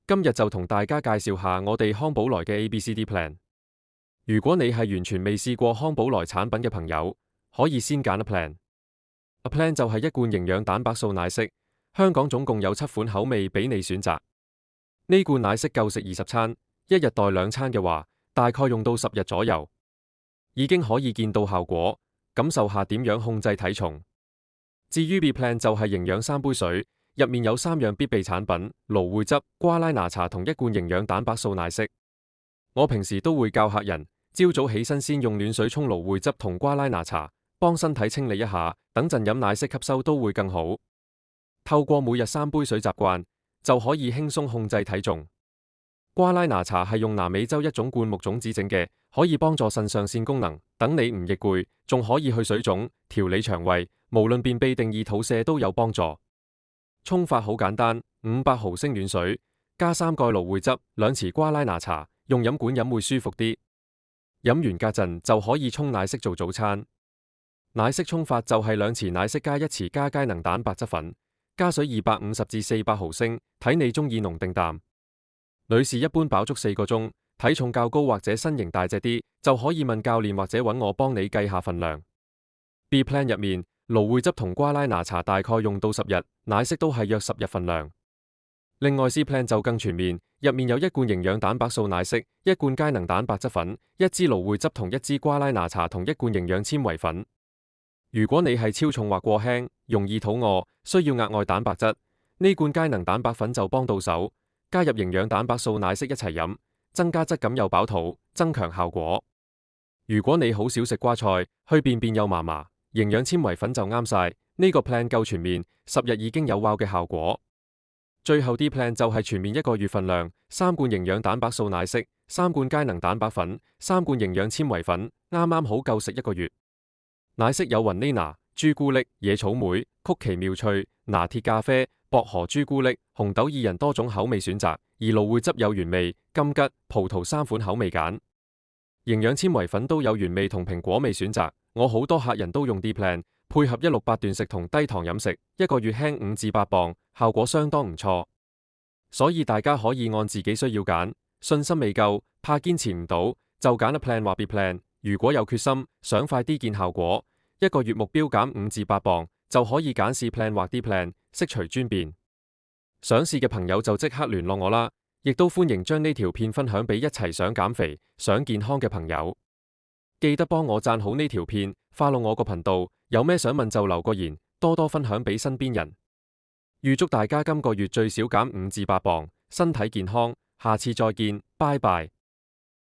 今日就同大家介紹下我哋康寶萊嘅 ABCD Plan。如果你係完全未試過康寶萊產品嘅朋友，可以先揀 A Plan。A Plan 就係一罐營養蛋白素奶昔，香港總共有7款口味俾你選擇。呢罐奶昔夠食20餐，一日袋2餐嘅話，大概用到10日左右，已經可以見到效果，感受下點樣控制體重。至於 B Plan 就係營養3杯水，入面有3樣必備產品：蘆薈汁、瓜拉拿茶同一罐營養蛋白素奶昔。我平時都會教客人，朝早起身先用暖水沖蘆薈汁同瓜拉拿茶，幫身體清理一下，等陣飲奶昔吸收都會更好。透過每日3杯水習慣，就可以輕鬆控制體重。瓜拉拿茶係用南美洲一種灌木種子整嘅，可以幫助腎上腺功能，等你唔易攰，仲可以去水腫、調理腸胃，無論便秘定易肚瀉都有幫助。沖法好簡單，500毫升暖水，加3蓋蘆薈汁、2匙瓜拉拿茶，用飲管飲會舒服啲。飲完隔陣就可以沖奶昔做早餐。奶昔沖法就係2匙奶昔加1匙加佳能蛋白質粉，加水250至400毫升，睇你中意濃定淡。女士一般飽足4個鐘，體重較高或者身形大隻啲，就可以問教練或者揾我幫你計下份量。B Plan 入面，蘆薈汁同瓜拉拿茶大概用到10日，奶昔都係約10日份量。另外 C Plan 就更全面，入面有1罐營養蛋白素奶昔、1罐佳能蛋白質粉、1支蘆薈汁同1支瓜拉拿茶同1罐營養纖維粉。如果你係超重或過輕，容易肚餓，需要額外蛋白質，呢罐佳能蛋白粉就幫到手。加入營養蛋白素奶昔一齊飲，增加質感又飽肚，增強效果。如果你好少食瓜菜，去便便又麻麻，營養纖維粉就啱晒。呢個 plan 夠全面，10日已經有 wow 嘅效果。最後啲 plan 就係全面1個月份量，3罐營養蛋白素奶昔、3罐佳能蛋白粉、3罐營養纖維粉，啱啱好夠食1個月。奶昔有雲呢拿、朱古力、野草莓、曲奇妙脆、拿鐵咖啡、薄荷朱古力、紅豆薏仁多種口味選擇，而蘆薈汁有原味、金桔、葡萄3款口味揀。營養纖維粉都有原味同蘋果味選擇，我好多客人都用 D Plan， 配合168斷食同低糖飲食，1個月輕5至8磅，效果相當唔錯。所以大家可以按自己需要揀，信心未夠，怕堅持唔到，就揀 A Plan 或 B Plan。如果有決心，想快啲見效果，1個月目標減5至8磅，就可以揀 C Plan 或 D Plan， 悉隨尊便。想試嘅朋友就即刻聯絡我啦，亦都歡迎將呢條片分享俾一齊想減肥、想健康嘅朋友。記得幫我讚好呢條片，follow我個頻道，有咩想問就留個言，多多分享俾身邊人。預祝大家今個月最少減5至8磅，身體健康，下次再見，拜拜。